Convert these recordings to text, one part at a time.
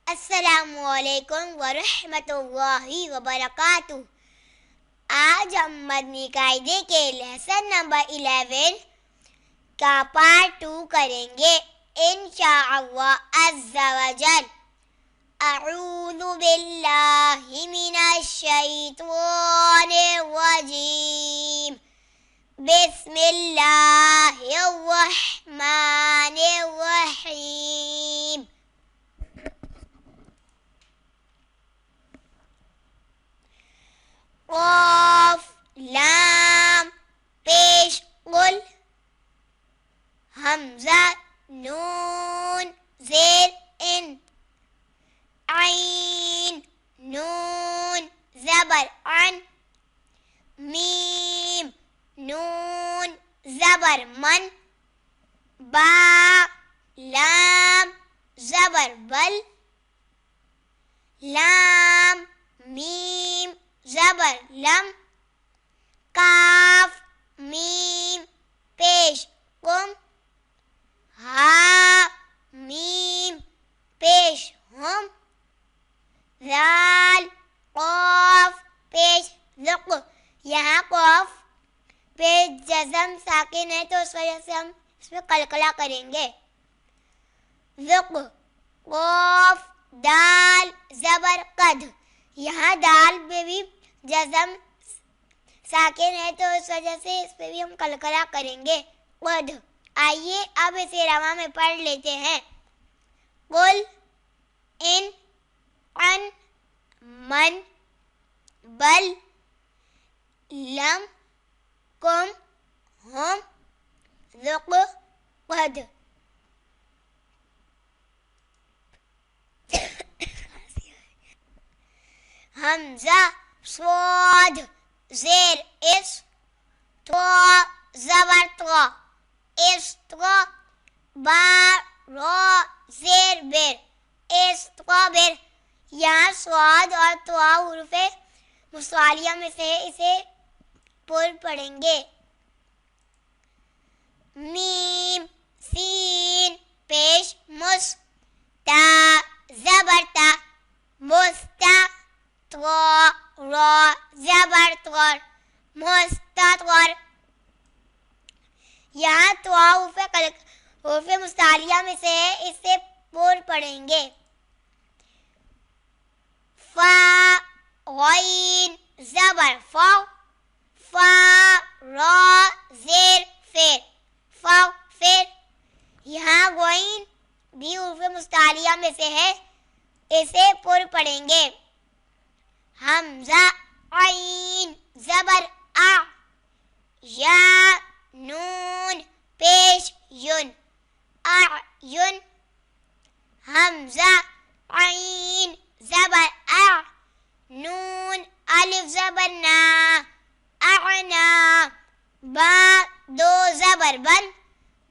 السلام علیکم ورحمۃ اللہ وبرکاتہ۔ آج ہم مدنی قاعدے کے لیسن نمبر 11 کا پارٹ 2 کریں گے انشاءاللہ عز و جل۔ اعوذ باللہ من الشیطان الرجیم، بسم اللہ الرحمن الرحیم۔ قاف لام پیش قل، حمزہ نون زیر ان، عین نون زبر عن، میم نون زبر من، با لام زبر بل، لام میم زبر لم، کاف میم پیش قم، ہا میم پیش ہم، ذال قاف پیش ذق۔ یہاں قاف پیش جزم ساکن ہے تو اس وجہ سے ہم اس میں قلقلہ کریں گے۔ ذق، قاف دال زبر قد، یہاں دال پہ بھی جزم ساکن ہے تو اس وجہ سے اس پہ بھی ہم قلقلہ کریں گے، قد۔ آئیے اب اسے رواں میں پڑھ لیتے ہیں۔ قل ان، عن، من، بل، لم، کم، ہم، ذق، قد۔ حمزہ صاد زیر اس، تو زبر تو، استو، با را زیر بر، استقبر۔ یہاں صاد اور تو حروف مصالیہ میں سے اسے پر پڑھیں گے۔ میم سین پیش مس، تا زبر تا، مستا، تو را زبر طور، مستطور۔ یہاں تو حروف مصالیہ میں سے اسے پر پڑھیں گے۔ فا غین زبر فا، فا را زیر فیر، فیر۔ یہاں غین بھی حروف مصالیہ میں سے ہے، اسے پر پڑھیں گے۔ حمزہ عین زبر آ، یا نون پیش یون، اعین۔ حمزہ عین زبر آ، نون الف زبر نا، اعنا۔ با دو زبر بن،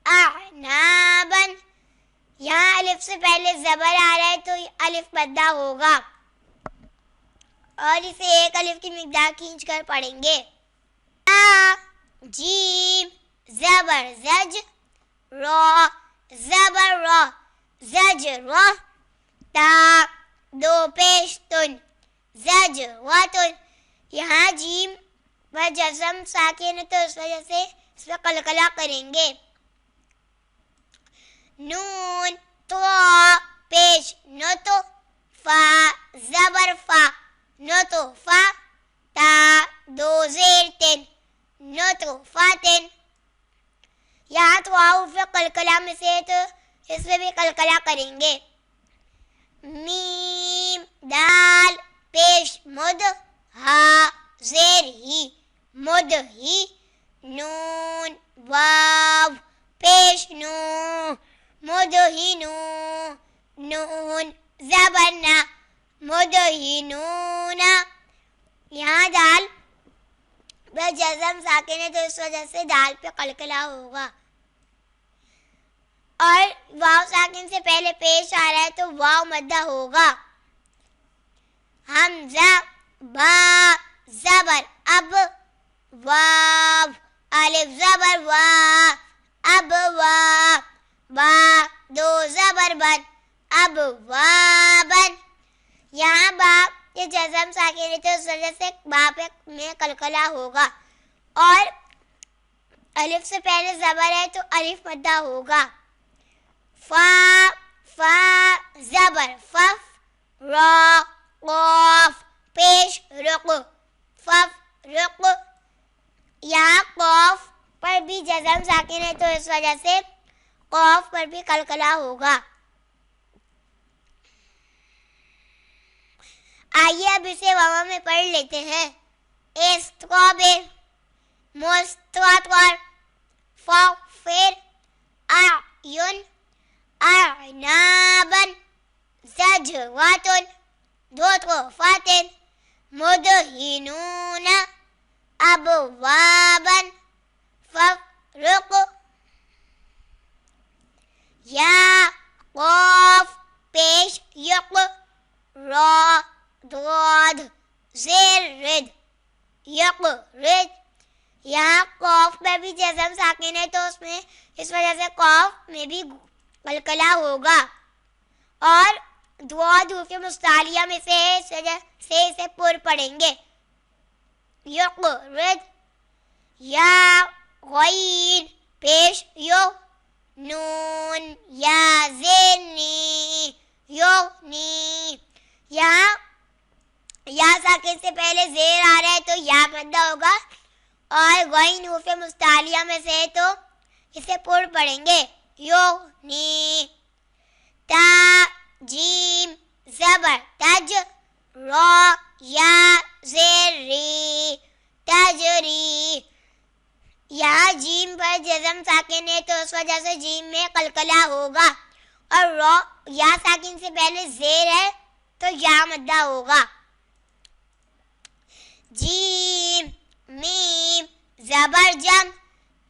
اعنابن۔ یہاں الف سے پہلے زبر آ رہا ہے تو الف مدہ ہوگا اور اسے ایک الف کی مقدار کھینچ کر پڑھیں گے۔ جیم زبر زج، را زبر را، زج را۔ تا دو پیش تن، زج واتن۔ یہاں جیم و جزم ساکن ہے تو اس وجہ سے اس میں قلقلہ کریں گے۔ نون تو پیش نتو، فا زبر فا، نتو فا۔ تا دو زیر تن، نتو فاتن۔ یہاں تو حروف قلقلہ میں سے تو اس میں بھی قلقلہ کریں گے۔ میم دال پیش مد، ہا زیر ہی، مد ہی۔ نون واو پیش نو، مد ہی نو، نون زبر نا، مد ہی نونا۔ یہاں دال بس جزم ساکن ہے تو اس وجہ سے دال پہ قلقلہ ہوگا، اور واو ساکن سے پہلے پیش آ رہا ہے تو واو مدہ ہوگا۔ حمزہ با زبر اب، واو الف زبر وا، اب وا۔ با دو زبر بن، अबवाबन। यहाँ बा ये जज़म साकिन है तो उस वजह से बा पे में कलकला होगा और अलिफ से पहले ज़बर है तो अलिफ मद्दा होगा। फा फा ज़बर फफ, रा क़ाफ पेश रुक फफ रुक। यहाँ क़ाफ पर भी जज़म साकिन है तो इस वजह से क़ाफ पर भी कलकला होगा। आइए अब इसे वावा में पढ़ लेते हैं। इस्ताबिर मुस्तवर फ़िर आयुन अनाबन ज़जवातुन दुतुफ़ातिन मुदहिनून अबवाबन फ़रुक़। या क़ाफ पेश युक़ रा दाद ज़ेर रिद यक़रिद। यहाँ क़ाफ में भी जज़म साकिन है तो उसमें इस वजह से क़ाफ में भी कलकला होगा और दुआ दूसरे मुस्तालिया में से इस वजह से इसे पुर पढ़ेंगे। यक़रिद। या गैन पेश यो नून या ज़ेनी योनी। यहाँ या साकिन से पहले ज़ेर आ रहा है तो या मद्दा होगा और गैन हूफ़े मुस्तालिया में से तो इसे पुर पढ़ेंगे योनी। ता जीम ज़बर तज रा या ज़ेर री तजरी। यहाँ जीम पर जज़म साकिन है तो उस वजह से जीम में कलकला होगा और रा या साकिन से पहले ज़ेर है तो या मद्दा होगा। जीम मीम ज़बर जम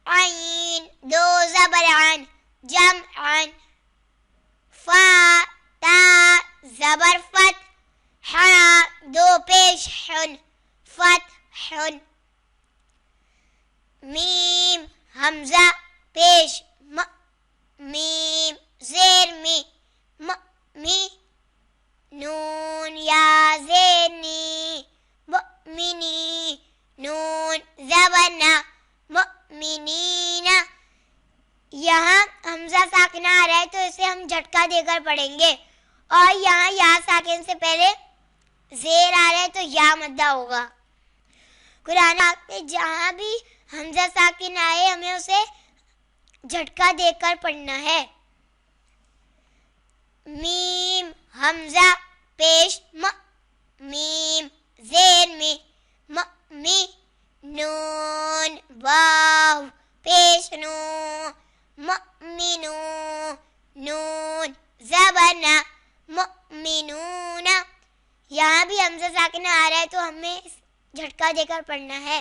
आइन दो ज़बर अन जम अन। फा ता ज़बर फत हा दो पेश हुन फत हुन। मीम हमज़ा पेश म मीम ज़ेर मी म मी। नून या ज़ेनी मुमिनी नून ज़बर ना मुमिनीना। यहाँ हमज़ा साकिना आ रहा है तो इसे हम झटका देकर पढ़ेंगे और यहाँ या साकिन से पहले ज़ेर आ रहा है तो या मद्दा होगा। कुरान में जहाँ भी हमज़ा साकिन आए हमें उसे झटका देकर पढ़ना है। मीम हमज़ा पेश म मीम ज़ेर में म मी। नून वाव पेश नू मुमिनू नून ज़बर ना मुमिनूना। यहाँ भी हमज़ा साकिन आ रहा है तो हमें झटका देकर पढ़ना है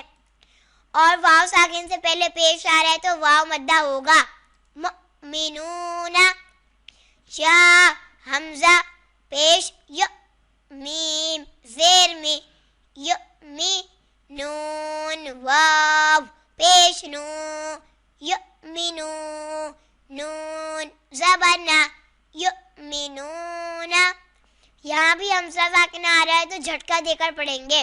और वाव साकिन से पहले पेश आ रहा है तो वाव मद्दा होगा मुमिनूना। या हमज़ा पेश य मीम ज़ेर में य मी। नून वाव पेश नू य मिनू नून ज़बर ना य मिनूना। यहाँ भी हमज़ा साकिन आ रहा है तो झटका देकर पढ़ेंगे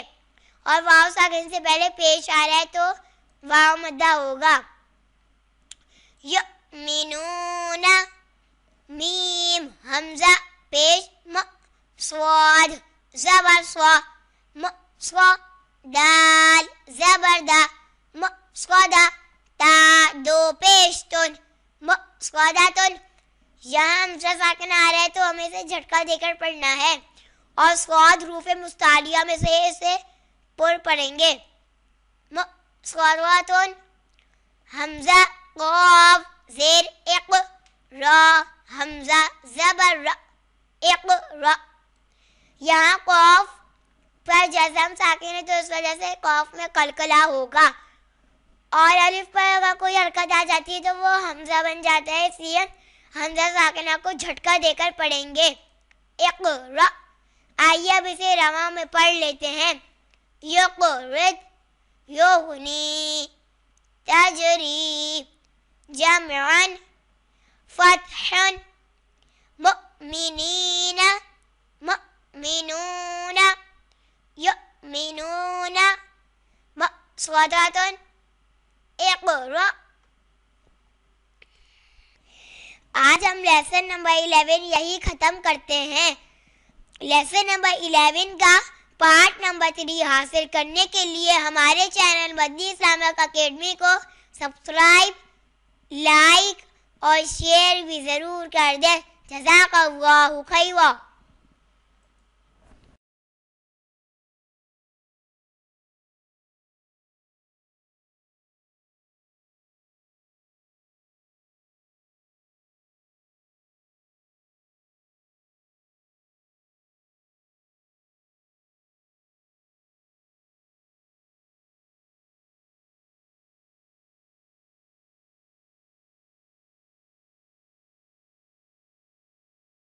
और वाव साकिन से पहले पेश आ रहा है तो वाव मद्दा होगा। य मिनूना। मीम हमज़ा पेश म स्वाद ज़बर स्वा म स्वा। दाल ज़बर दा म स्वादा। ता दो पेश तुन म स्वादातुन। यहाँ हमज़ा साकिन आ रहा है तो हमें इसे झटका देकर पढ़ना है और स्वाद रूफ़े मुस्तालिया में से इसे पुर पढ़ेंगे म स्वादातुन। हमज़ा क़ाफ ज़ेर इक़ रा हमज़ा ज़बर र इक़ र। यहाँ क़ाफ पर जज़म साकिन है तो इस वजह से क़ाफ में कलकला होगा और अलिफ पर अगर कोई हरकत आ जाती है तो वो हमज़ा बन जाता है, इसलिए हमज़ा साकिना को झटका देकर पढ़ेंगे इक़रा। आइए अब इसे रवा में पढ़ लेते हैं। युक़रिद युग़नी तजरी जमअन फ़त्हन मुमिनीन يؤمنون يؤمنون مقصدة اقرأ. آج ہم لیسن نمبر 11 یہی ختم کرتے ہیں. لیسن نمبر 11 کا پارٹ نمبر 3 حاصل کرنے کے لیے ہمارے چینل مدنی اسلامک اکیڈمی کو سبسکرائب، لائک اور شیئر بھی ضرور کر دیں. جزاک اللہ خیرا.